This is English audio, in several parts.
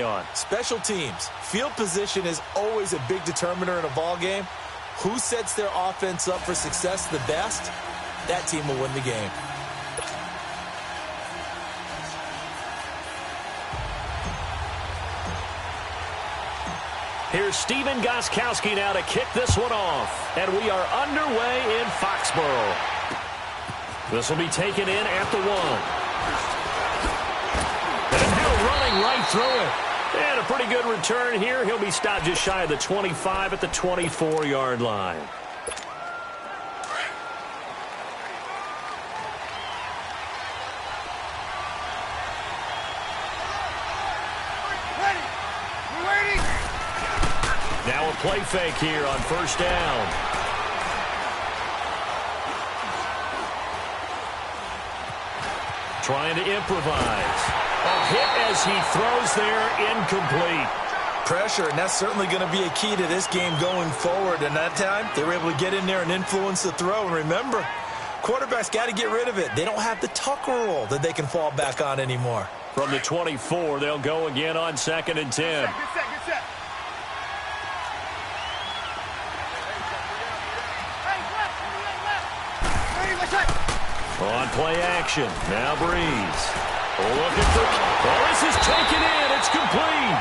on. Special teams. Field position is always a big determiner in a ball game. Who sets their offense up for success the best, that team will win the game. Here's Steven Gostkowski now to kick this one off. And we are underway in Foxborough. This will be taken in at the 1. And now running right through it. And a pretty good return here. He'll be stopped just shy of the 25 at the 24-yard line. Now a play fake here on first down. Trying to improvise. A hit as he throws there, incomplete. Pressure, and that's certainly going to be a key to this game going forward. And that time, they were able to get in there and influence the throw. And remember, quarterbacks got to get rid of it. They don't have the tuck rule that they can fall back on anymore. From the 24, they'll go again on 2nd and 10. On play action, now Breeze. Look at the... Oh, this is taken in. It's complete.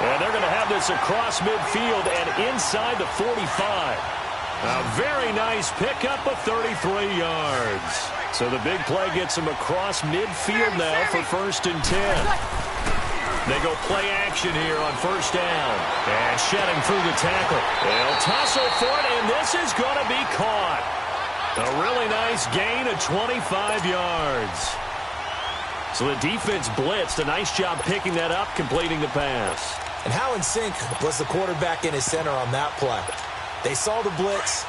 And they're going to have this across midfield and inside the 45. A very nice pickup of 33 yards. So the big play gets them across midfield now for 1st and 10. They go play action here on first down. And shedding through the tackle. They'll tussle for it, and this is going to be caught. A really nice gain of 25 yards. So the defense blitzed. A nice job picking that up, completing the pass. And how in sync was the quarterback in his center on that play? They saw the blitz,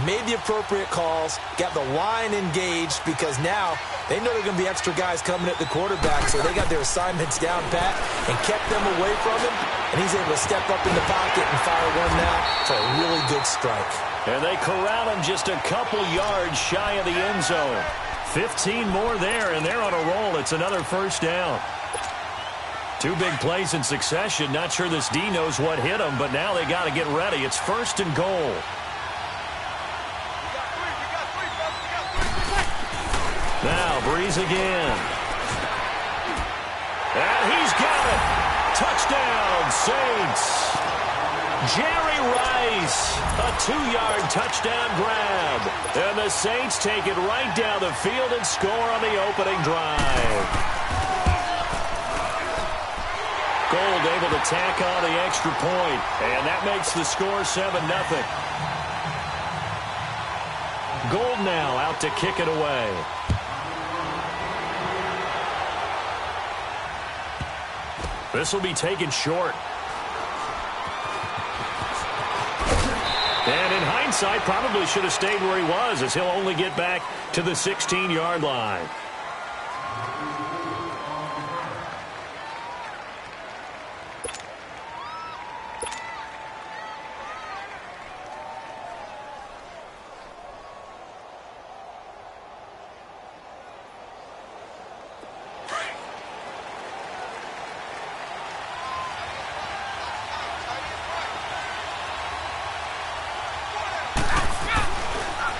made the appropriate calls, got the line engaged because now they know there are going to be extra guys coming at the quarterback, so they got their assignments down pat and kept them away from him, and he's able to step up in the pocket and fire one now for a really good strike. And they corral him just a couple yards shy of the end zone. 15 more there, and they're on a roll. It's another first down. 2 big plays in succession. Not sure this D knows what hit them, but now they got to get ready. It's 1st and goal. Now Breeze again. And he's got it. Touchdown, Saints. Jerry Rice, a 2-yard touchdown grab. And the Saints take it right down the field and score on the opening drive. Gold able to tack on the extra point, and that makes the score 7-0. Gold now out to kick it away. This will be taken short. And in hindsight, probably should have stayed where he was, as he'll only get back to the 16-yard line.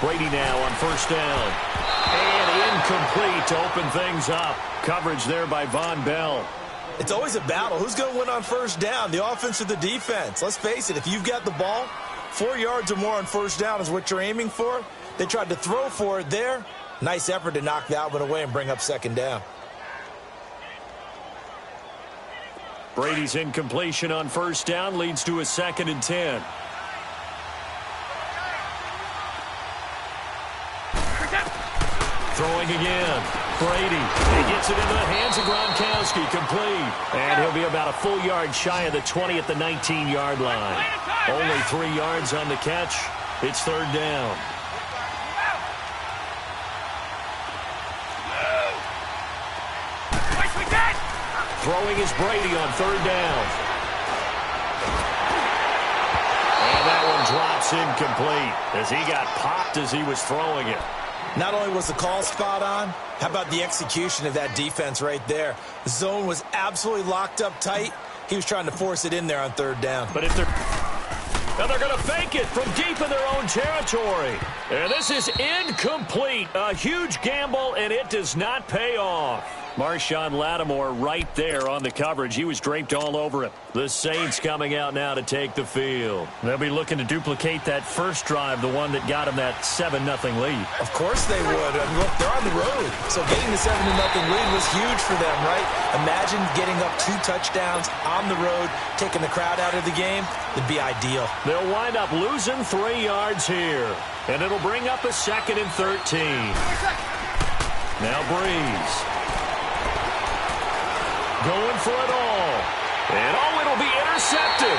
Brady now on first down. And incomplete to open things up. Coverage there by Von Bell. It's always a battle. Who's going to win on first down, the offense or the defense? Let's face it, if you've got the ball, 4 yards or more on first down is what you're aiming for. They tried to throw for it there. Nice effort to knock that one away and bring up 2nd down. Brady's incompletion on first down leads to a 2nd and 10. Throwing again. Brady. He gets it into the hands of Gronkowski. Complete. And he'll be about a full yard shy of the 20 at the 19-yard line. Only 3 yards on the catch. It's 3rd down. Throwing is Brady on 3rd down. And that one drops incomplete as he got popped as he was throwing it. Not only was the call spot on, how about the execution of that defense right there? The zone was absolutely locked up tight. He was trying to force it in there on third down. But if they're going to fake it from deep in their own territory. And this is incomplete. A huge gamble, and it does not pay off. Marshawn Lattimore right there on the coverage. He was draped all over it. The Saints coming out now to take the field. They'll be looking to duplicate that first drive, the one that got them that 7-0 lead. Of course they would. I mean, look, they're on the road. So getting the 7-0 lead was huge for them, right? Imagine getting up 2 touchdowns on the road, taking the crowd out of the game. It'd be ideal. They'll wind up losing 3 yards here. And it'll bring up a 2nd and 13. Now Breeze. Going for it all. And it'll be intercepted.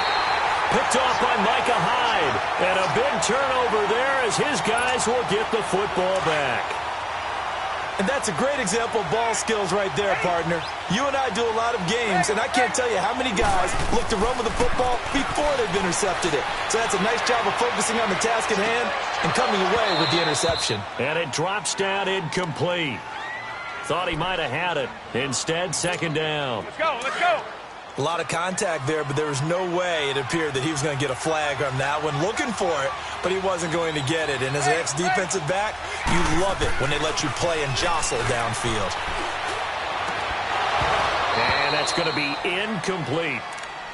Picked off by Micah Hyde. And a big turnover there as his guys will get the football back. And that's a great example of ball skills right there, partner. You and I do a lot of games, and I can't tell you how many guys look to run with the football before they've intercepted it. So that's a nice job of focusing on the task at hand and coming away with the interception. And it drops down incomplete. Thought he might have had it. Instead, 2nd down. Let's go, let's go. A lot of contact there, but there was no way it appeared that he was going to get a flag on that one. Looking for it, but he wasn't going to get it. And as an ex-defensive back, you love it when they let you play and jostle downfield. And that's going to be incomplete.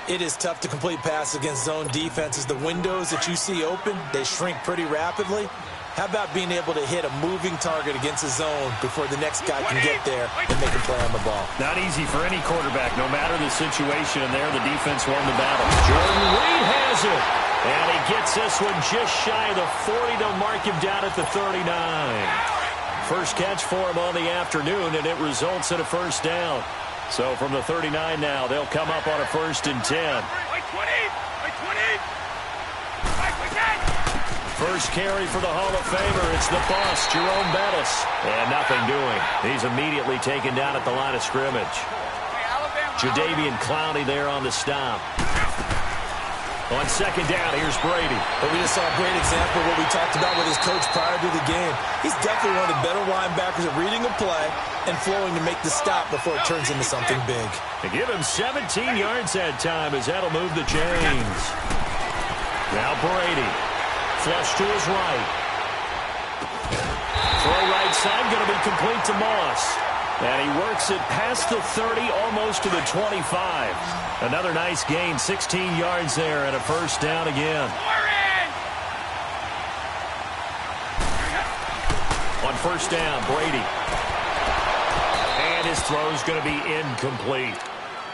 It is tough to complete passes against zone defenses. The windows that you see open, they shrink pretty rapidly. How about being able to hit a moving target against a zone before the next guy can get there and make a play on the ball? Not easy for any quarterback, no matter the situation. And there, the defense won the battle. Jordan Reed has it. And he gets this one just shy of the 40 to mark him down at the 39. First catch for him on the afternoon, and it results in a 1st down. So from the 39 now, they'll come up on a 1st and 10. Like 20! Like 20! First carry for the Hall of Famer. It's the boss, Jerome Bettis. And nothing doing. He's immediately taken down at the line of scrimmage. Jadeveon Clowney there on the stop. On 2nd down, here's Brady. But we just saw a great example of what we talked about with his coach prior to the game. He's definitely one of the better linebackers at reading a play and flowing to make the stop before it turns into something big. They give him 17 yards that time as that'll move the chains. Now Brady. Flush to his right. Throw right side, going to be complete to Moss. And he works it past the 30, almost to the 25. Another nice gain, 16 yards there, and a 1st down again. On 1st down, Brady. And his throw's going to be incomplete.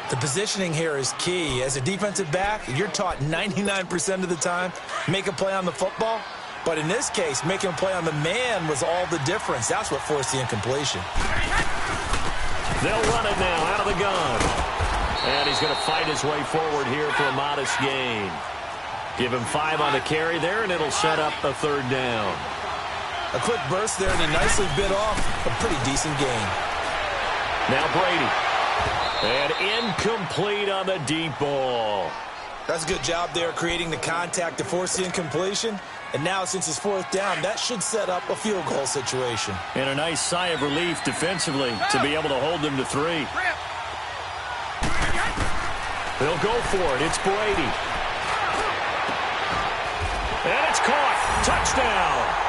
The positioning here is key. As a defensive back, you're taught 99% of the time, make a play on the football. But in this case, making a play on the man was all the difference. That's what forced the incompletion. They'll run it now out of the gun. And he's going to fight his way forward here for a modest gain. Give him 5 on the carry there, and it'll set up a 3rd down. A quick burst there, and he nicely bit off a pretty decent gain. Now Brady. And incomplete on the deep ball. That's a good job there creating the contact to force the incompletion. And now since it's 4th down, that should set up a field goal situation. And a nice sigh of relief defensively to be able to hold them to 3. They'll go for it. It's Brady. And it's caught. Touchdown.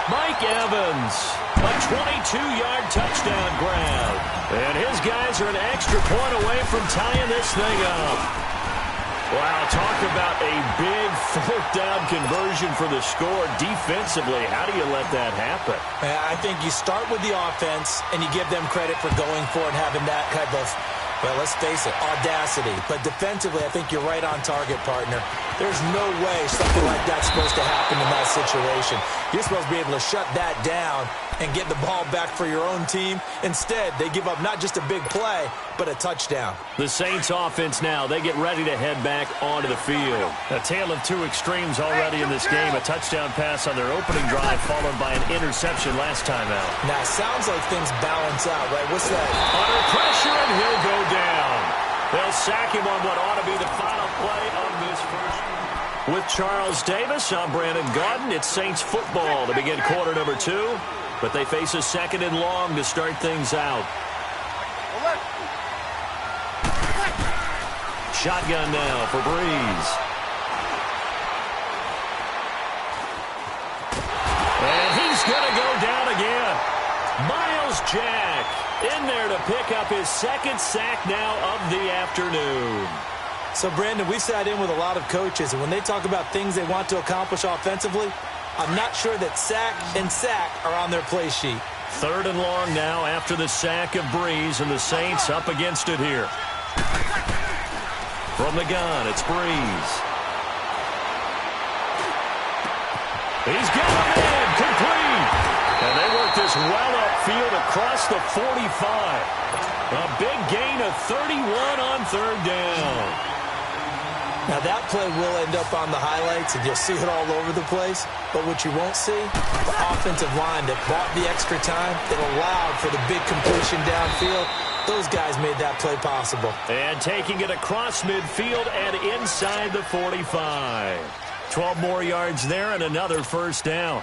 Mike Evans, a 22-yard touchdown grab. And his guys are an extra point away from tying this thing up. Wow, talk about a big 4th down conversion for the score. Defensively, how do you let that happen? I think you start with the offense, and you give them credit for going for it, having that type of, well, let's face it, audacity. But defensively, I think you're right on target, partner. There's no way something like that's supposed to happen in that situation. You're supposed to be able to shut that down and get the ball back for your own team. Instead, they give up not just a big play, but a touchdown. The Saints offense now, they get ready to head back onto the field. A tale of 2 extremes already in this game. A touchdown pass on their opening drive, followed by an interception last time out. Now, it sounds like things balance out, right? What's that? Under pressure, and he'll go down. They'll sack him on what ought to be the final play of this first. With Charles Davis, I'm Brandon Gaudin. It's Saints football to begin quarter number 2. But they face a 2nd and long to start things out. Shotgun now for Breeze. And he's going to go down again. Miles Jack in there to pick up his second sack now of the afternoon. So, Brandon, we sat in with a lot of coaches, and when they talk about things they want to accomplish offensively, I'm not sure that sack and sack are on their play sheet. 3rd and long now after the sack of Breeze, and the Saints up against it here. From the gun, it's Breeze. He's got him in, complete. And they work this well upfield across the 45. A big gain of 31 on 3rd down. Now, that play will end up on the highlights, and you'll see it all over the place. But what you won't see, the offensive line that bought the extra time, that allowed for the big completion downfield, those guys made that play possible. And taking it across midfield and inside the 45. 12 more yards there and another 1st down.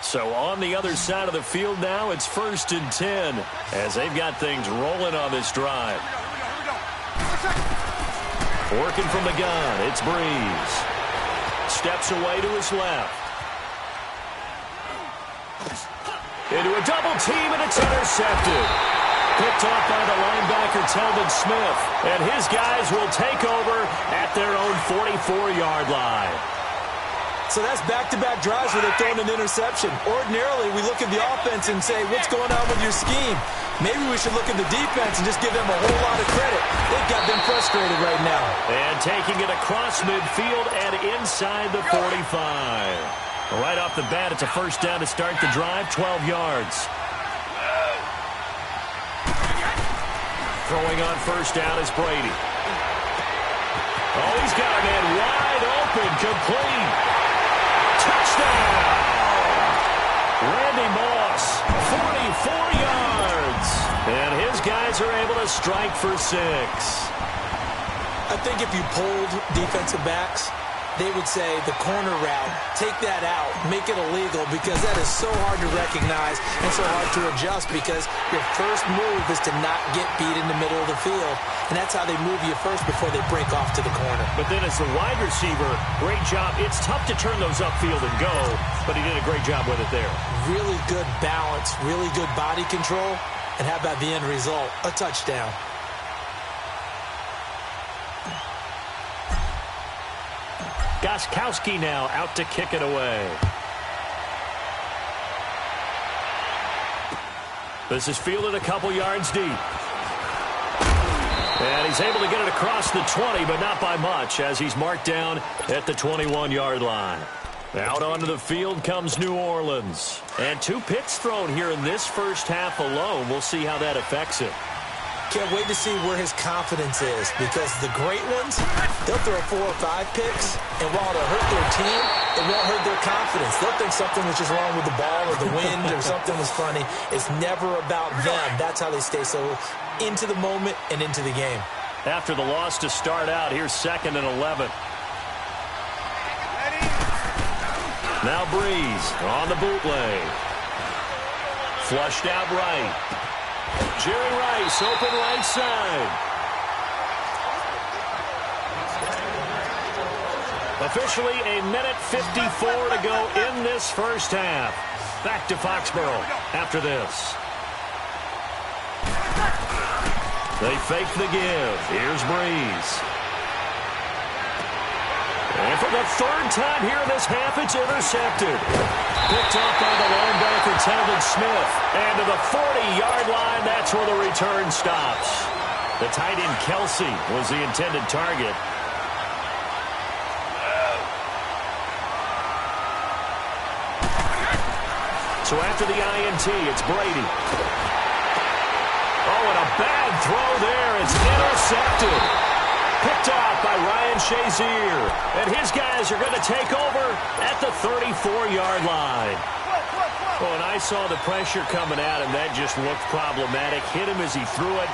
So on the other side of the field now, it's 1st and 10 as they've got things rolling on this drive. Working from the gun, it's Breeze. Steps away to his left. Into a double team, and it's intercepted. Picked off by the linebacker, Telvin Smith. And his guys will take over at their own 44-yard line. So that's back-to-back drives where they're throwing an interception. Ordinarily, we look at the offense and say, what's going on with your scheme? Maybe we should look at the defense and just give them a whole lot of credit. They've got them frustrated right now. And taking it across midfield and inside the 45. Right off the bat, it's a 1st down to start the drive, 12 yards. Throwing on 1st down is Brady. Oh, he's got a man wide open, complete. Touchdown! Randy Moss, 44 yards. And his guys are able to strike for 6. I think if you polled defensive backs, they would say the corner route, take that out, make it illegal, because that is so hard to recognize and so hard to adjust, because your first move is to not get beat in the middle of the field. And that's how they move you first before they break off to the corner. But then as the wide receiver, great job. It's tough to turn those upfield and go, but he did a great job with it there. Really good balance, really good body control, and how about the end result? A touchdown. Gostkowski now out to kick it away. This is fielded a couple yards deep. And he's able to get it across the 20, but not by much, as he's marked down at the 21-yard line. Out onto the field comes New Orleans. And 2 picks thrown here in this first half alone. We'll see how that affects it. Can't wait to see where his confidence is, because the great ones, they'll throw 4 or 5 picks, and while it'll hurt their team, it won't hurt their confidence. They'll think something was just wrong with the ball or the wind or something was funny. It's never about them. That's how they stay so into the moment and into the game. After the loss to start out, here's 2nd and 11. Now Breeze on the bootleg. Flushed out right. Jerry Rice, open right side. Officially a minute 54 to go in this first half. Back to Foxborough after this. They fake the give. Here's Breeze. And for the 3rd time here in this half, it's intercepted. Picked off by the linebacker, Telvin Smith. And to the 40-yard line, that's where the return stops. The tight end, Kelsey, was the intended target. So after the INT, it's Brady. Oh, and a bad throw there. It's intercepted. Picked off by Ryan Shazier. And his guys are going to take over at the 34-yard line. Oh, and I saw the pressure coming at him. That just looked problematic. Hit him as he threw it,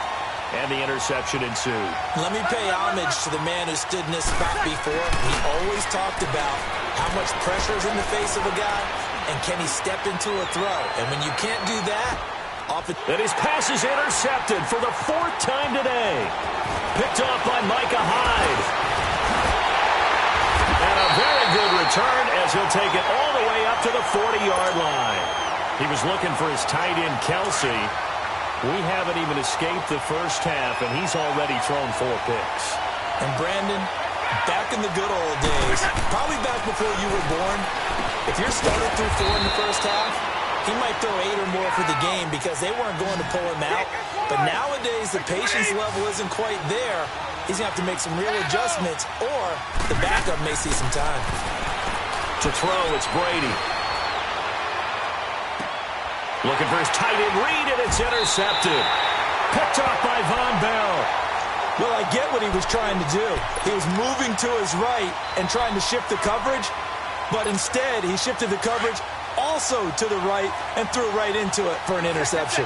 and the interception ensued. Let me pay homage to the man who stood in this spot before. He always talked about how much pressure is in the face of a guy and can he step into a throw? And when you can't do that, and his pass is intercepted for the 4th time today. Picked off by Micah Hyde. And a very good return as he'll take it all the way up to the 40-yard line. He was looking for his tight end, Kelsey. We haven't even escaped the first half, and he's already thrown 4 picks. And Brandon, back in the good old days, probably back before you were born, if you're starting through 4 in the first half, he might throw 8 or more for the game because they weren't going to pull him out. But nowadays, the patience level isn't quite there. He's going to have to make some real adjustments, or the backup may see some time. To throw, it's Brady. Looking for his tight end read, and it's intercepted. Picked off by Von Bell. Well, I get what he was trying to do. He was moving to his right and trying to shift the coverage, but instead he shifted the coverage also to the right and threw right into it for an interception.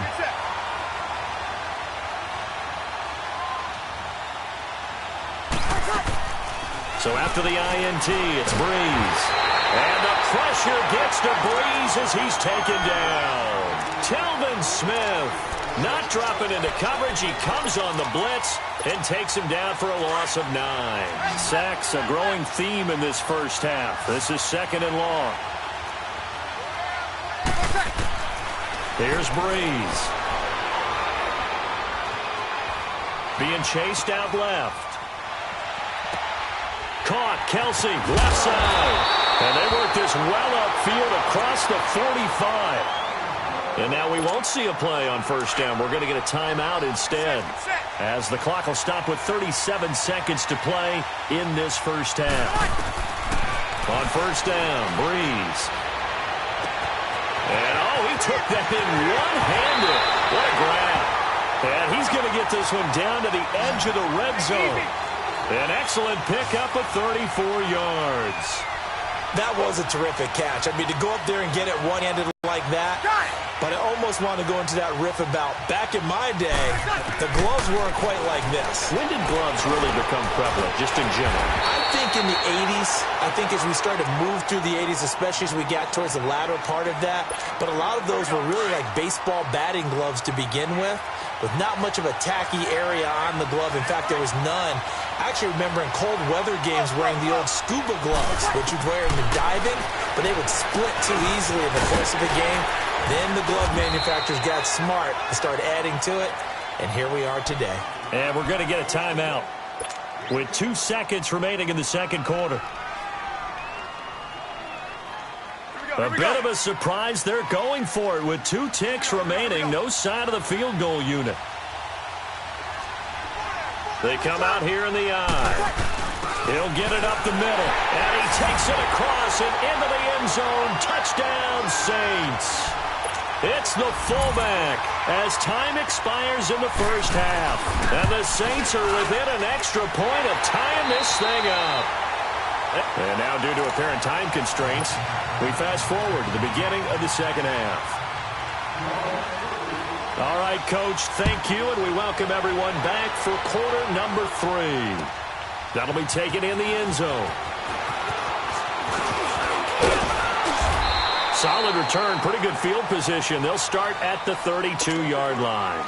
So after the INT, it's Breeze. And the pressure gets to Breeze as he's taken down. Telvin Smith not dropping into coverage. He comes on the blitz and takes him down for a loss of 9. Sacks, a growing theme in this first half. This is 2nd and long. Here's Breeze. Being chased out left. Caught, Kelsey, left side. And they work this well upfield across the 45. And now we won't see a play on first down. We're going to get a timeout instead, as the clock will stop with 37 seconds to play in this first half. On first down, Breeze. And, he took that thing one-handed. What a grab. And he's going to get this one down to the edge of the red zone. An excellent pickup of 34 yards. That was a terrific catch. I mean, to go up there and get it one-handed like that, but I almost want to go into that riff about back in my day, the gloves weren't quite like this. When did gloves really become prevalent, just in general? I think in the 80s. I think as we started to move through the 80s, especially as we got towards the latter part of that, but a lot of those were really like baseball batting gloves to begin with not much of a tacky area on the glove. In fact, there was none. I actually remember in cold weather games wearing the old scuba gloves, which you'd wear in the diving, but they would split too easily in the course of the game. Then the glove manufacturers got smart and started adding to it, and here we are today. And we're going to get a timeout with 2 seconds remaining in the second quarter. A bit of a surprise. They're going for it with 2 ticks remaining. No sign of the field goal unit. They come out here in the eye. He'll get it up the middle. And he takes it across and into the end zone. Touchdown, Saints. It's the fullback as time expires in the first half. And the Saints are within an extra point of tying this thing up. And now, due to apparent time constraints, we fast forward to the beginning of the second half. All right, Coach, thank you, and we welcome everyone back for quarter number 3. That'll be taken in the end zone. Solid return, pretty good field position. They'll start at the 32-yard line.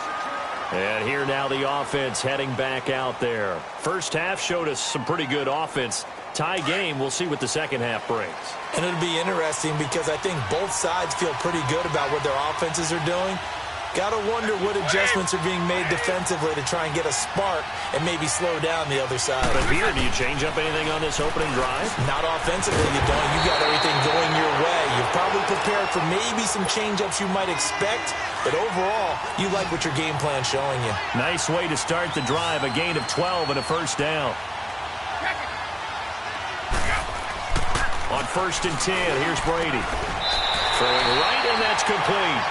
And here now the offense heading back out there. First half showed us some pretty good offense. Tie game, we'll see what the second half brings. And it'll be interesting because I think both sides feel pretty good about what their offenses are doing. Got to wonder what adjustments are being made defensively to try and get a spark and maybe slow down the other side. But here, do you change up anything on this opening drive? Not offensively, you don't. You got everything going your way. You're probably prepared for maybe some change-ups you might expect, but overall, you like what your game plan's showing you. Nice way to start the drive, a gain of 12 and a first down. On first and 10, here's Brady. Throwing right, and that's complete.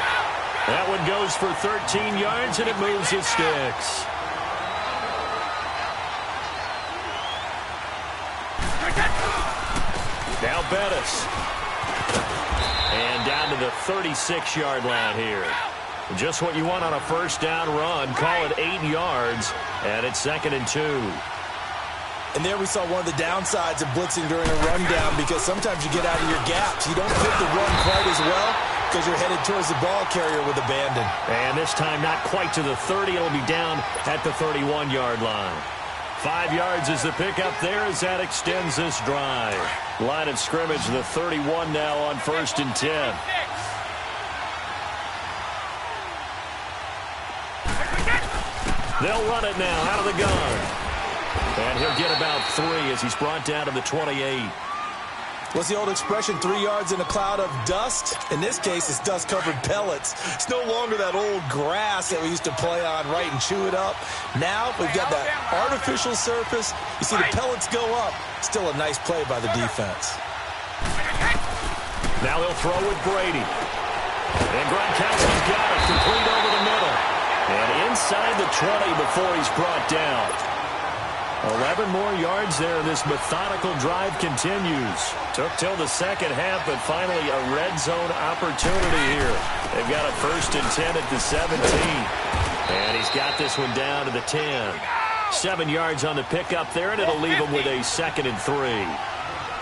That one goes for 13 yards, and it moves his sticks. Now Bettis. And down to the 36-yard line here. Just what you want on a first down run. Call it 8 yards, and it's 2nd and 2. And there we saw one of the downsides of blitzing during a rundown, because sometimes you get out of your gaps. You don't fit the run quite as well because you're headed towards the ball carrier with abandon. And this time not quite to the 30. It'll be down at the 31-yard line. 5 yards is the pickup there as that extends this drive. Line of scrimmage, the 31 now on 1st and 10. They'll run it now out of the gun. And he'll get about 3 as he's brought down to the 28. What's the old expression, 3 yards in a cloud of dust? In this case, it's dust-covered pellets. It's no longer that old grass that we used to play on, right, and chew it up. Now we've got that artificial surface. You see the pellets go up. Still a nice play by the defense. Now he'll throw with Brady. And Gronkowski's got it, complete over the middle. And inside the 20 before he's brought down. 11 more yards there. This methodical drive continues. Took till the second half, but finally a red zone opportunity here. They've got a 1st and 10 at the 17. And he's got this one down to the 10. 7 yards on the pickup there, and it'll leave him with a 2nd and 3.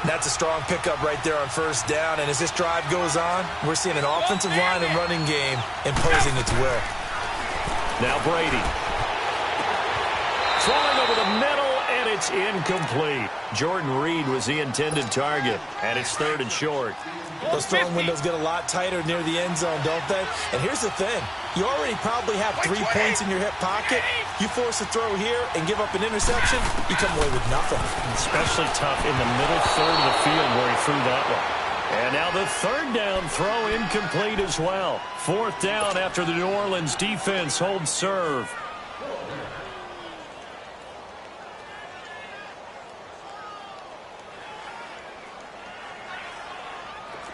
That's a strong pickup right there on 1st down. And as this drive goes on, we're seeing an offensive line and running game imposing its will. Now Brady. Throwing over the middle, and it's incomplete. Jordan Reed was the intended target, and it's 3rd and short. Those throwing windows get a lot tighter near the end zone, don't they? And here's the thing. You already probably have 3 points in your hip pocket. You force a throw here and give up an interception, you come away with nothing. Especially tough in the middle third of the field where he threw that one. And now the 3rd down throw incomplete as well. 4th down after the New Orleans defense holds serve.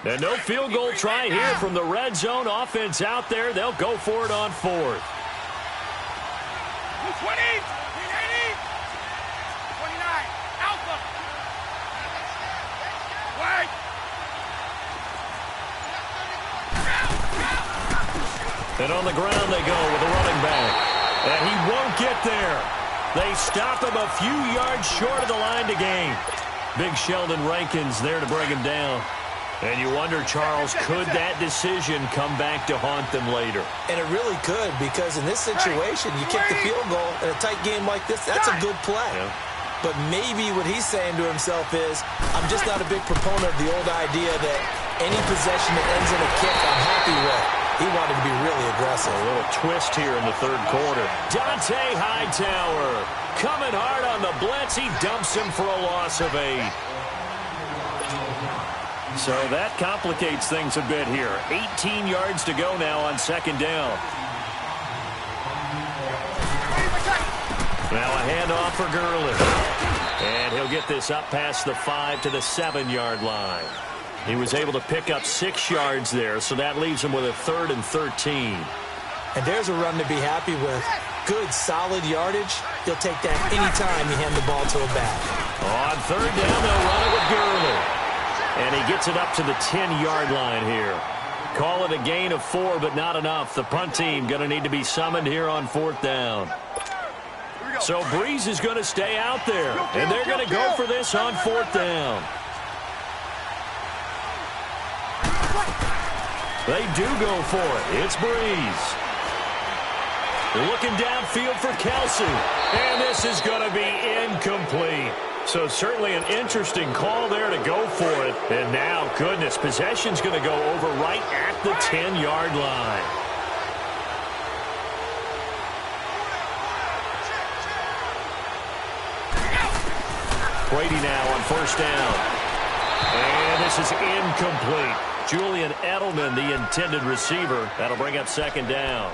And no field goal try here from the red zone offense out there. They'll go for it on 4th. 20, 29, Alpha. Wait. And on the ground they go with a running back. And he won't get there. They stop him a few yards short of the line to gain. Big Sheldon Rankins there to bring him down. And you wonder, Charles, could that decision come back to haunt them later? And it really could, because in this situation, you kick the field goal in a tight game like this, that's a good play. Yeah. But maybe what he's saying to himself is, I'm just not a big proponent of the old idea that any possession that ends in a kick I'm happy with. He wanted to be really aggressive. A little twist here in the 3rd quarter. Dante Hightower coming hard on the blitz. He dumps him for a loss of 8. So that complicates things a bit here. 18 yards to go now on 2nd down. Now a handoff for Gurley. And he'll get this up past the 5 to the 7-yard line. He was able to pick up 6 yards there, so that leaves him with a 3rd and 13. And there's a run to be happy with. Good, solid yardage. He'll take that anytime you hand the ball to a back. On 3rd down, they'll run it with Gurley. And he gets it up to the 10-yard line here. Call it a gain of 4, but not enough. The punt team going to need to be summoned here on 4th down. So Breeze is going to stay out there, and they're going to go for this on 4th down. They do go for it. It's Breeze. Looking downfield for Kelsey. And this is going to be incomplete. So certainly an interesting call there to go for it. And now, goodness, possession's going to go over right at the 10-yard line. Brady now on 1st down. And this is incomplete. Julian Edelman, the intended receiver. That'll bring up 2nd down.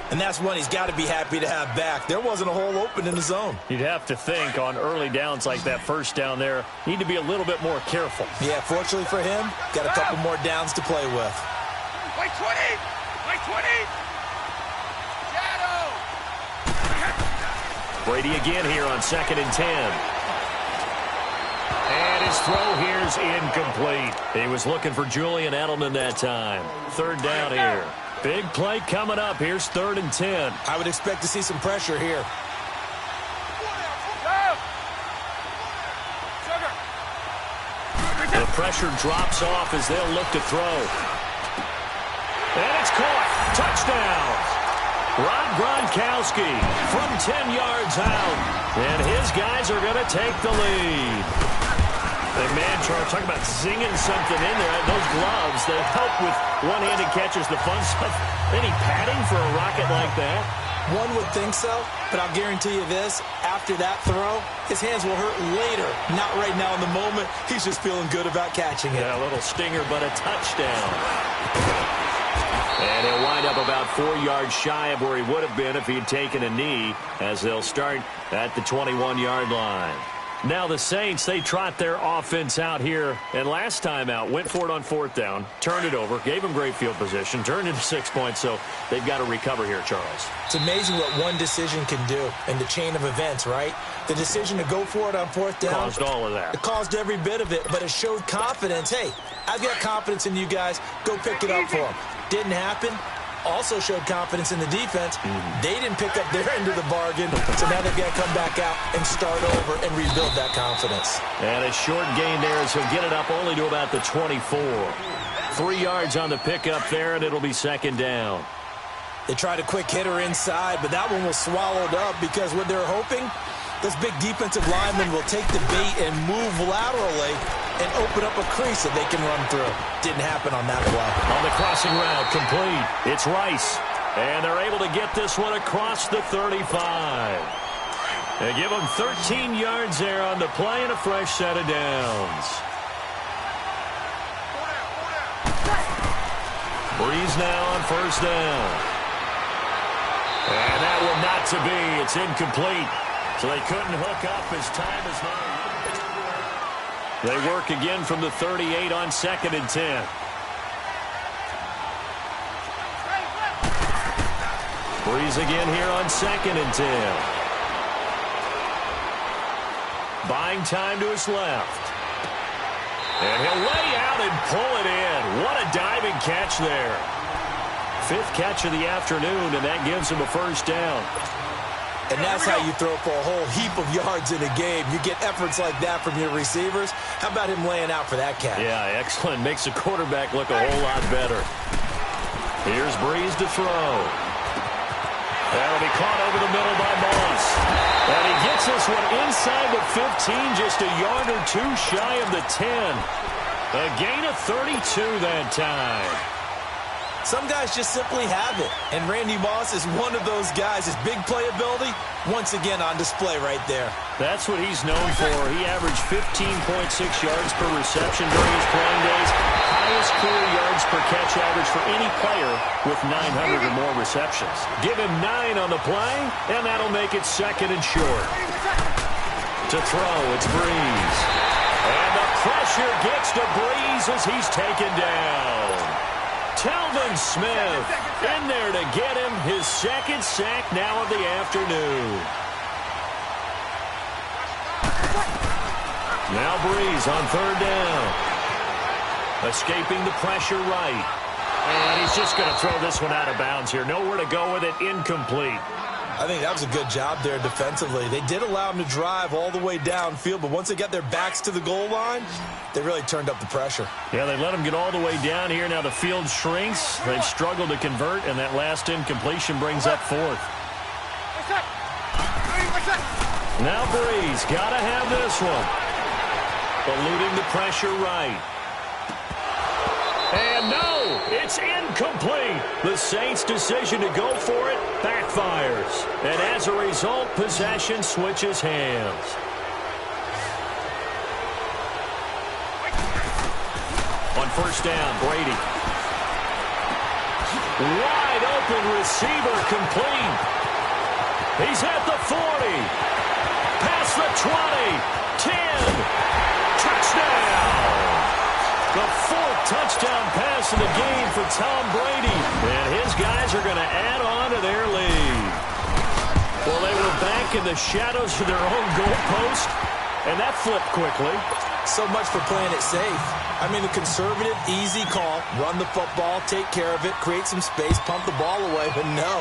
And that's one he's got to be happy to have back. There wasn't a hole open in the zone. You'd have to think on early downs like that 1st down there, need to be a little bit more careful. Yeah, fortunately for him, got a couple more downs to play with. Like 20! Like 20! Shadow! Brady again here on 2nd and 10. And his throw here's incomplete. He was looking for Julian Edelman that time. 3rd down here. Big play coming up. Here's 3rd and 10. I would expect to see some pressure here. pressure drops off as they'll look to throw. And it's caught. Touchdown. Rob Gronkowski from 10 yards out. And his guys are going to take the lead. And man, Charles, talk about zinging something in there. Those gloves, they help with one-handed catches, the fun stuff. Any padding for a rocket like that? One would think so, but I'll guarantee you this. After that throw, his hands will hurt later. Not right now in the moment. He's just feeling good about catching it. Yeah, a little stinger, but a touchdown. And he'll wind up about 4 yards shy of where he would have been if he'd taken a knee, as they'll start at the 21-yard line. Now the Saints, they trot their offense out here. And last time out, went for it on 4th down, turned it over, gave them great field position, turned into 6 points. So they've got to recover here, Charles. It's amazing what one decision can do in the chain of events, right? The decision to go for it on 4th down. Caused all of that. It caused every bit of it, but it showed confidence. Hey, I've got confidence in you guys. Go pick it up for them. Didn't happen. Also showed confidence in the defense. They didn't pick up their end of the bargain, so now they've got to come back out and start over and rebuild that confidence. And a short gain there as he'll get it up only to about the 24. 3 yards on the pickup there, and it'll be 2nd down. They tried a quick hitter inside, but that one was swallowed up because what they're hoping, this big defensive lineman will take the bait and move laterally and open up a crease that they can run through. Didn't happen on that play. On the crossing route, complete. It's Rice. And they're able to get this one across the 35. They give them 13 yards there on the play and a fresh set of downs. Breeze now on 1st down. And that one not to be. It's incomplete. So they couldn't hook up as time is now. They work again from the 38 on 2nd and 10. Breeze again here on 2nd and 10. Buying time to his left. And he'll lay out and pull it in. What a diving catch there. 5th catch of the afternoon, and that gives him a 1st down. And that's how you throw for a whole heap of yards in a game. You get efforts like that from your receivers. How about him laying out for that catch? Yeah, excellent. Makes the quarterback look a whole lot better. Here's Breeze to throw. That'll be caught over the middle by Moss. And he gets this one inside the 15, just a yard or two shy of the 10. A gain of 32 that time. Some guys just simply have it, and Randy Moss is one of those guys. His big playability, once again on display right there. That's what he's known for. He averaged 15.6 yards per reception during his playing days. Highest career yards per catch average for any player with 900 or more receptions. Give him 9 on the play, and that'll make it 2nd and short. To throw, it's Breeze. And the pressure gets to Breeze as he's taken down. Telvin Smith in there to get him his 2nd sack now of the afternoon. Now Breeze on 3rd down. Escaping the pressure right. And he's just going to throw this one out of bounds here. Nowhere to go with it. Incomplete. I think that was a good job there defensively. They did allow him to drive all the way downfield, but once they got their backs to the goal line, they really turned up the pressure. Yeah, they let him get all the way down here. Now the field shrinks. They've struggled to convert, and that last incompletion brings up 4th. Now Breeze, got to have this one. Eluding the pressure right. And no, it's incomplete. The Saints' decision to go for it backfires. And as a result, possession switches hands. On 1st down, Brady. Wide open receiver complete. He's at the 40. Past the 20. 10. Touchdown. The 4th touchdown pass of the game for Tom Brady. And his guys are going to add on to their lead. Well, they were back in the shadows of their own goalpost, and that flipped quickly. So much for playing it safe. I mean, the conservative, easy call, run the football, take care of it, create some space, pump the ball away, but no,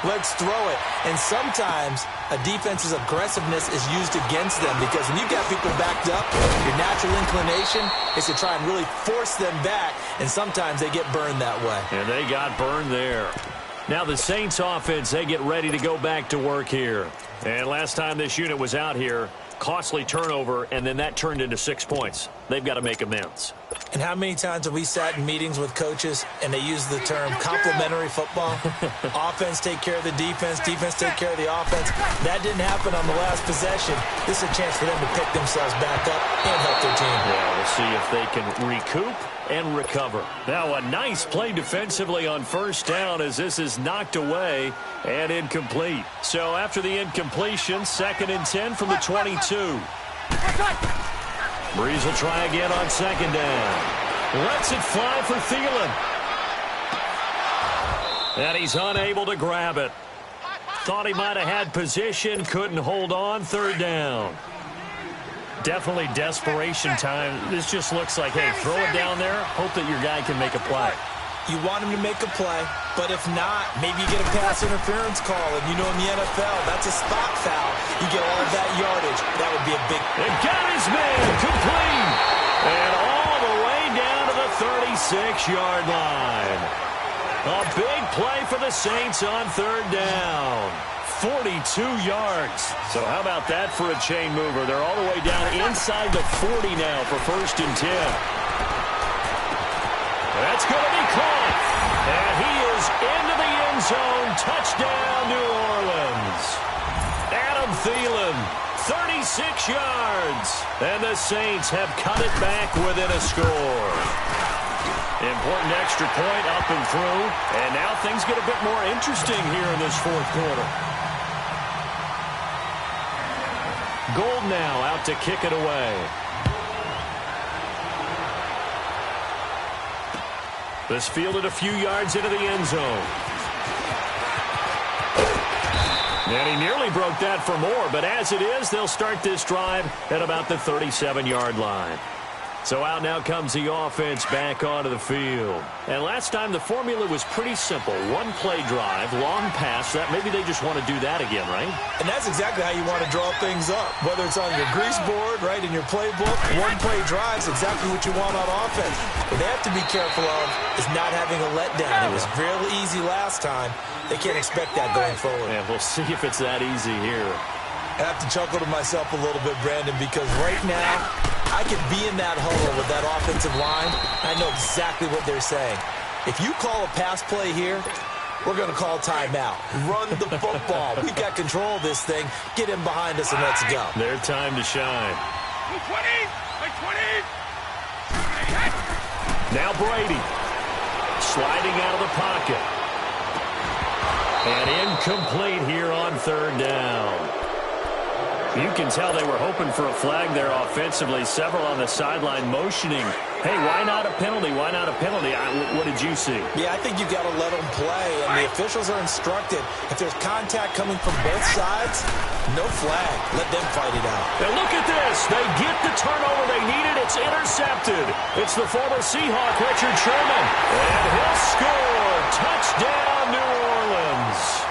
let's throw it. And sometimes a defense's aggressiveness is used against them because when you've got people backed up, your natural inclination is to try and really force them back, and sometimes they get burned that way. And they got burned there. Now the Saints offense, they get ready to go back to work here. And last time this unit was out here, costly turnover, and then that turned into 6 points. They've got to make amends. And how many times have we sat in meetings with coaches and they use the term complementary football? Offense take care of the defense, defense take care of the offense. That didn't happen on the last possession. This is a chance for them to pick themselves back up and help their team. Yeah, we'll see if they can recoup and recover. Now a nice play defensively on first down as this is knocked away and incomplete. So after the incompletion, 2nd and 10 from the 22. Breeze will try again on 2nd down. Lets it fly for Thielen. And he's unable to grab it. Thought he might have had position, couldn't hold on, 3rd down. Definitely desperation time. This just looks like, hey, throw it down there, hope that your guy can make a play. You want him to make a play, but if not, maybe you get a pass interference call. And you know in the NFL, that's a spot foul. You get all of that yardage. That would be a big... It got his man complete. And all the way down to the 36-yard line. A big play for the Saints on 3rd down. 42 yards. So how about that for a chain mover? They're all the way down inside the 40 now for 1st and 10. That's going to be caught. And he is into the end zone. Touchdown, New Orleans. Adam Thielen, 36 yards. And the Saints have cut it back within a score. Important extra point up and through. And now things get a bit more interesting here in this 4th quarter. Gold now out to kick it away. This fielded a few yards into the end zone. And he nearly broke that for more, but as it is, they'll start this drive at about the 37-yard line. So out now comes the offense back onto the field. And last time the formula was pretty simple. One play drive, long pass. That maybe they just want to do that again, right? And that's exactly how you want to draw things up. Whether it's on your grease board, right, in your playbook, one play drive is exactly what you want on offense. What they have to be careful of is not having a letdown. It was real easy last time. They can't expect that going forward. And we'll see if it's that easy here. I have to chuckle to myself a little bit, Brandon, because right now I could be in that huddle with that offensive line. I know exactly what they're saying. If you call a pass play here, we're going to call timeout. Run the football. We've got control of this thing. Get him behind us and let's go. Their time to shine. 20! 20! Now Brady. Sliding out of the pocket. And incomplete here on 3rd down. You can tell they were hoping for a flag there offensively. Several on the sideline motioning. Hey, why not a penalty? Why not a penalty? What did you see? Yeah, I think you've got to let them play, and the officials are instructed. If there's contact coming from both sides, no flag. Let them fight it out. Now look at this. They get the turnover they needed. It's intercepted. It's the former Seahawk, Richard Sherman. And he'll score. Touchdown, New Orleans.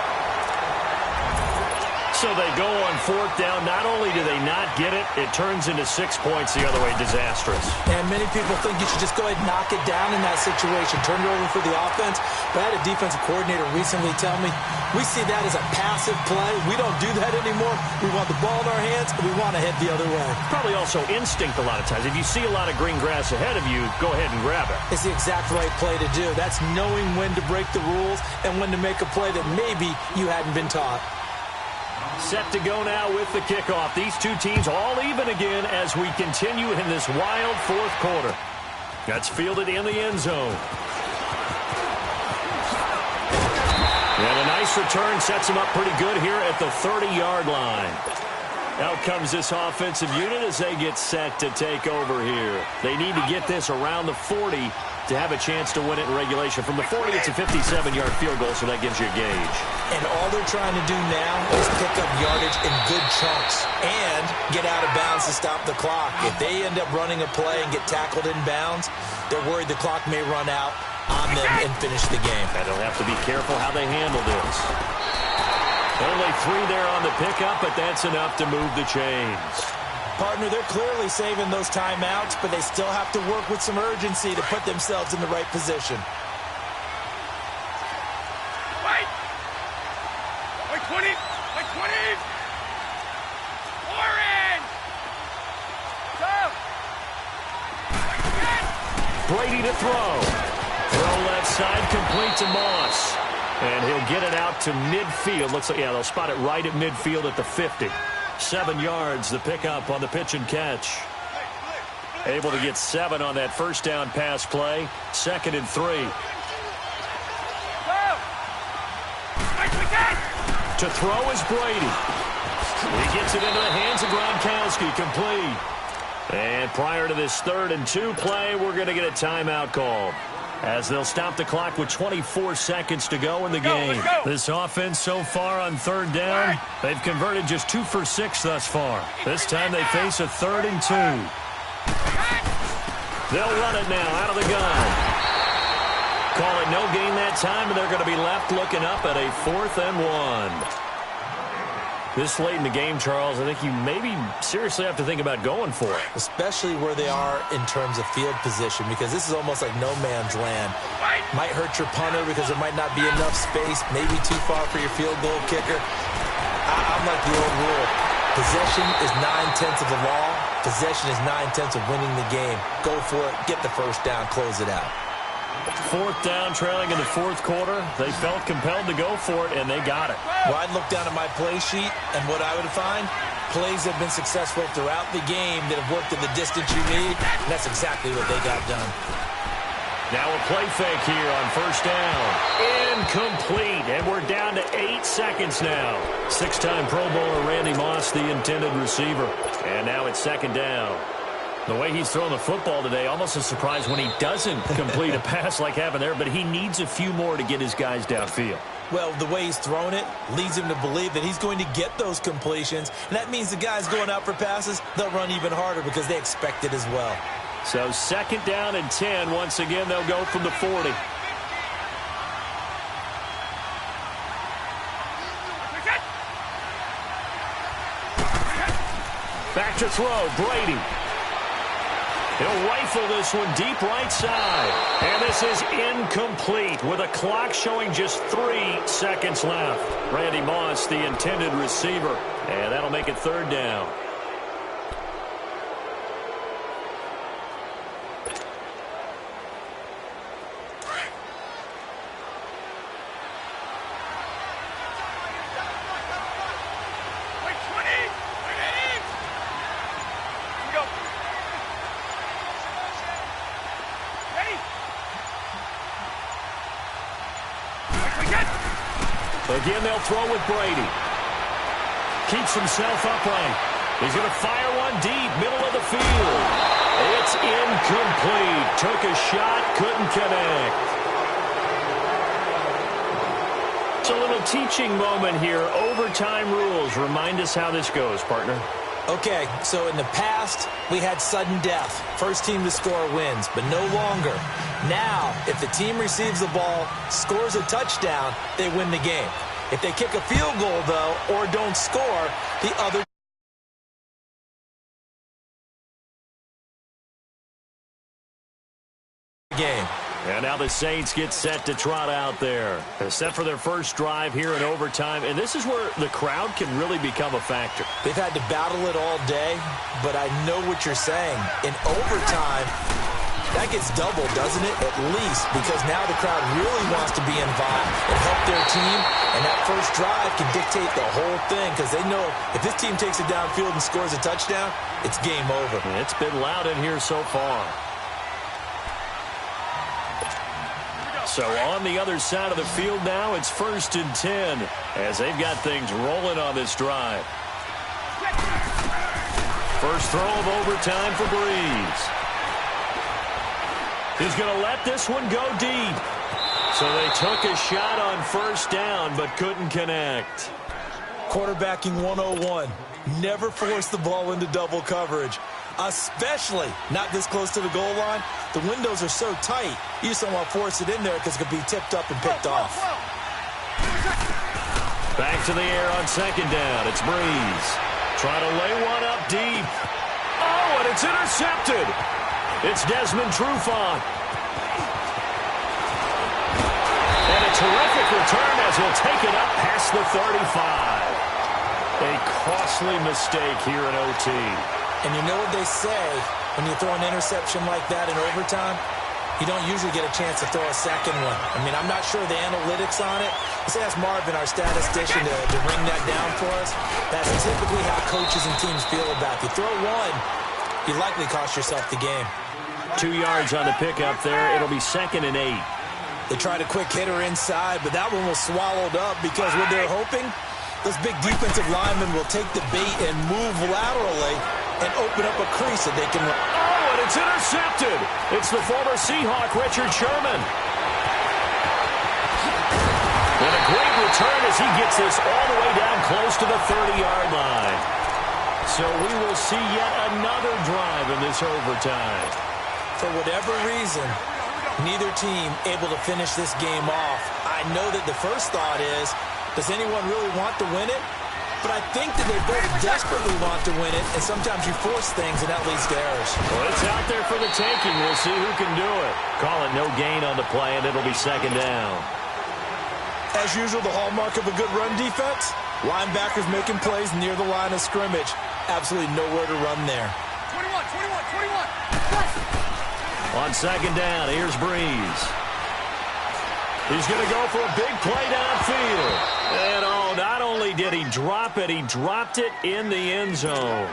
So they go on 4th down. Not only do they not get it, it turns into 6 points the other way. Disastrous. And many people think you should just go ahead and knock it down in that situation. Turn it over for the offense. But I had a defensive coordinator recently tell me, we see that as a passive play. We don't do that anymore. We want the ball in our hands, and we want to head the other way. Probably also instinct a lot of times. If you see a lot of green grass ahead of you, go ahead and grab it. It's the exact right play to do. That's knowing when to break the rules and when to make a play that maybe you hadn't been taught. Set to go now with the kickoff. These two teams all even again as we continue in this wild 4th quarter. That's fielded in the end zone. And a nice return sets him up pretty good here at the 30-yard line. Out comes this offensive unit as they get set to take over here. They need to get this around the 40 to have a chance to win it in regulation. From the 40, it's a 57-yard field goal, so that gives you a gauge. And all they're trying to do now is pick up yardage in good chunks and get out of bounds to stop the clock. If they end up running a play and get tackled in bounds, they're worried the clock may run out on them and finish the game. And they'll have to be careful how they handle this. Only 3 there on the pickup, but that's enough to move the chains. Partner, they're clearly saving those timeouts, but they still have to work with some urgency to put themselves in the right position. Wait! Wait, 20! Wait, 20! Orange! Go! Brady to throw. Throw left side, complete to Moss. And he'll get it out to midfield. Looks like, yeah, they'll spot it right at midfield at the 50. 7 yards, the pickup on the pitch and catch. Able to get 7 on that first down pass play. 2nd and 3. To throw is Brady. He gets it into the hands of Gronkowski, complete. And prior to this 3rd and 2 play, we're going to get a timeout call, as they'll stop the clock with 24 seconds to go in the game. This offense so far on 3rd down, they've converted just 2 for 6 thus far. This time they face a 3rd and 2. They'll run it now out of the gun. Call it no gain that time, and they're going to be left looking up at a 4th and 1. This late in the game, Charles, I think you maybe seriously have to think about going for it. Especially where they are in terms of field position, because this is almost like no man's land. Might hurt your punter because there might not be enough space, maybe too far for your field goal kicker. I'm like the old rule. Possession is 9/10 of the law. Possession is 9/10 of winning the game. Go for it, get the first down, close it out. 4th down, trailing in the 4th quarter. They felt compelled to go for it, and they got it. Well, I'd look down at my play sheet, and what I would find, plays have been successful throughout the game that have worked at the distance you need, and that's exactly what they got done. Now a play fake here on 1st down. Incomplete, and we're down to 8 seconds now. 6-time Pro Bowler Randy Moss, the intended receiver. And now it's 2nd down. The way he's thrown the football today, almost a surprise when he doesn't complete a pass like happened there, but he needs a few more to get his guys downfield. Well, the way he's thrown it leads him to believe that he's going to get those completions, and that means the guys going out for passes, they'll run even harder because they expect it as well. So 2nd down and 10. Once again, they'll go from the 40. Back to throw, Brady. He'll rifle this one deep right side. And this is incomplete with a clock showing just 3 seconds left. Randy Moss, the intended receiver. And that'll make it 3rd down. Again, they'll throw with Brady. Keeps himself upright. He's going to fire one deep, middle of the field. It's incomplete. Took a shot, couldn't connect. It's a little teaching moment here. Overtime rules. Remind us how this goes, partner. Okay, so in the past, we had sudden death. First team to score wins, but no longer. Now, if the team receives the ball, scores a touchdown, they win the game. If they kick a field goal, though, or don't score, the other game. And now the Saints get set to trot out there. They're set for their first drive here in overtime, and this is where the crowd can really become a factor. They've had to battle it all day, but I know what you're saying. In overtime, that gets doubled, doesn't it? At least, because now the crowd really wants to be involved and help their team, and that first drive can dictate the whole thing because they know if this team takes it downfield and scores a touchdown, it's game over. It's been loud in here so far. So on the other side of the field now, it's 1st and 10 as they've got things rolling on this drive. First throw of overtime for Breeze. He's going to let this one go deep. So they took a shot on first down but couldn't connect. Quarterbacking 101. Never force the ball into double coverage, especially not this close to the goal line. The windows are so tight, you just don't want to force it in there because it could be tipped up and picked off. Back to the air on second down. It's Breeze. Trying to lay one up deep. Oh, and it's intercepted. It's Desmond Trufant. And a terrific return as he'll take it up past the 35. A costly mistake here in OT. And you know what they say, when you throw an interception like that in overtime, you don't usually get a chance to throw a second one. I mean, I'm not sure the analytics on it. Let's ask Marvin, our statistician, to ring that down for us. That's typically how coaches and teams feel about it. You throw one, you likely cost yourself the game. 2 yards on the pickup there. It'll be 2nd and 8. They tried a quick hitter inside, but that one was swallowed up because what they're hoping, those big defensive linemen will take the bait and move laterally and open up a crease that they can run. Oh, and it's intercepted. It's the former Seahawk, Richard Sherman. And a great return as he gets this all the way down close to the 30-yard line. So we will see yet another drive in this overtime. For whatever reason, neither team able to finish this game off. I know that the first thought is, does anyone really want to win it? But I think that they both desperately want to win it, and sometimes you force things, and that leads to errors. Well, it's out there for the taking. We'll see who can do it. Call it no gain on the play, and it'll be 2nd down. As usual, the hallmark of a good run defense, linebackers making plays near the line of scrimmage. Absolutely nowhere to run there. 21. On 2nd down, here's Breeze. He's going to go for a big play downfield. And, oh, not only did he drop it, he dropped it in the end zone.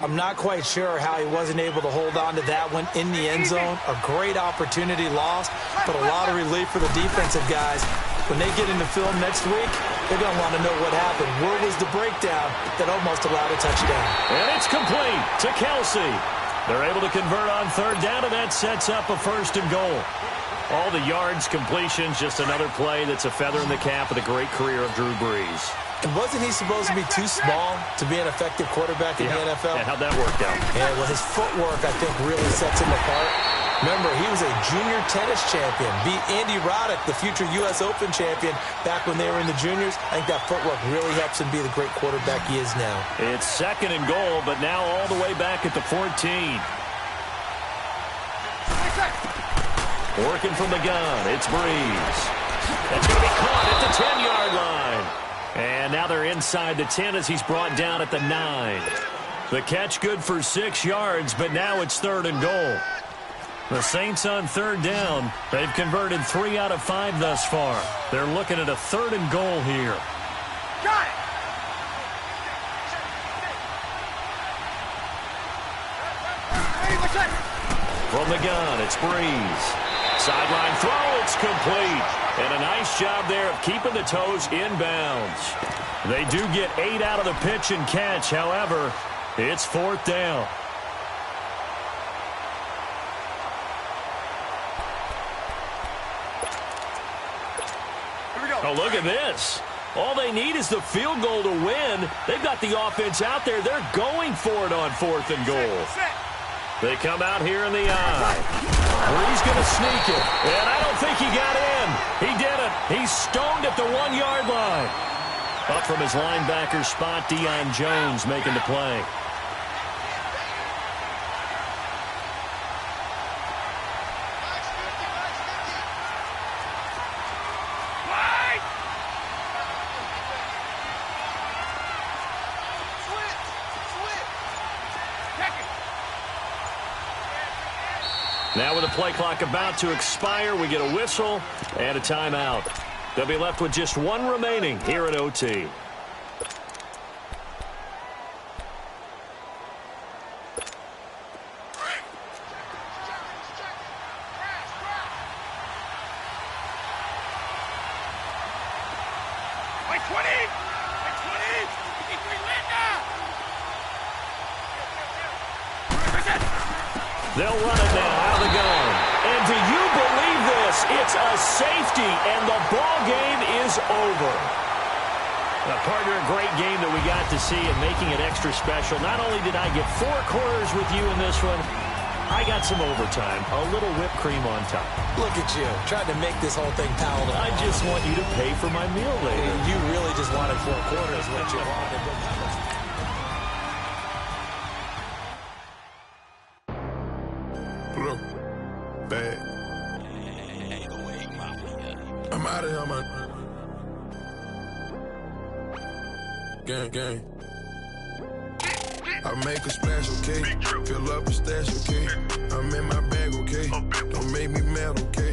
I'm not quite sure how he wasn't able to hold on to that one in the end zone. A great opportunity lost, but a lot of relief for the defensive guys. When they get into film next week, they're going to want to know what happened. Where was the breakdown that almost allowed a touchdown? And it's complete to Kelsey. They're able to convert on 3rd down, and that sets up a 1st and goal. All the yards, completions, just another play that's a feather in the cap of the great career of Drew Brees. And wasn't he supposed to be too small to be an effective quarterback in the NFL? Yeah, how'd that work out? Yeah, well, his footwork, I think, really sets him apart. Remember, he was a junior tennis champion, beat Andy Roddick, the future U.S. Open champion, back when they were in the juniors. I think that footwork really helps him be the great quarterback he is now. It's 2nd and goal, but now all the way back at the 14. Working from the gun, it's Breeze. That's going to be caught at the 10-yard line. And now they're inside the 10 as he's brought down at the 9. The catch good for 6 yards, but now it's 3rd and goal. The Saints on 3rd down. They've converted 3 out of 5 thus far. They're looking at a 3rd and goal here. Got it. From the gun, it's Breeze. Sideline throw, it's complete. And a nice job there of keeping the toes inbounds. They do get 8 out of the pitch and catch. However, it's 4th down. Oh, look at this. All they need is the field goal to win. They've got the offense out there. They're going for it on 4th and goal. They come out here in the eye. Breeze going to sneak it. And I don't think he got in. He did it. He's stoned at the 1-yard line. Up from his linebacker spot, Deion Jones making the play. Now with the play clock about to expire, we get a whistle and a timeout. They'll be left with just 1 remaining here at OT. They'll run it now out of the gun. And do you believe this? It's a safety, and the ball game is over. Now, partner, a great game that we got to see and making it extra special. Not only did I get 4 quarters with you in this one, I got some overtime, a little whipped cream on top. Look at you, trying to make this whole thing palatable. I just want you to pay for my meal later. You really just wanted 4 quarters, what you wanted. Look, bad. I'm out of here, man. Gang. I make a splash, okay? Fill up a stash, okay? I'm in my bag, okay? Don't make me mad, okay?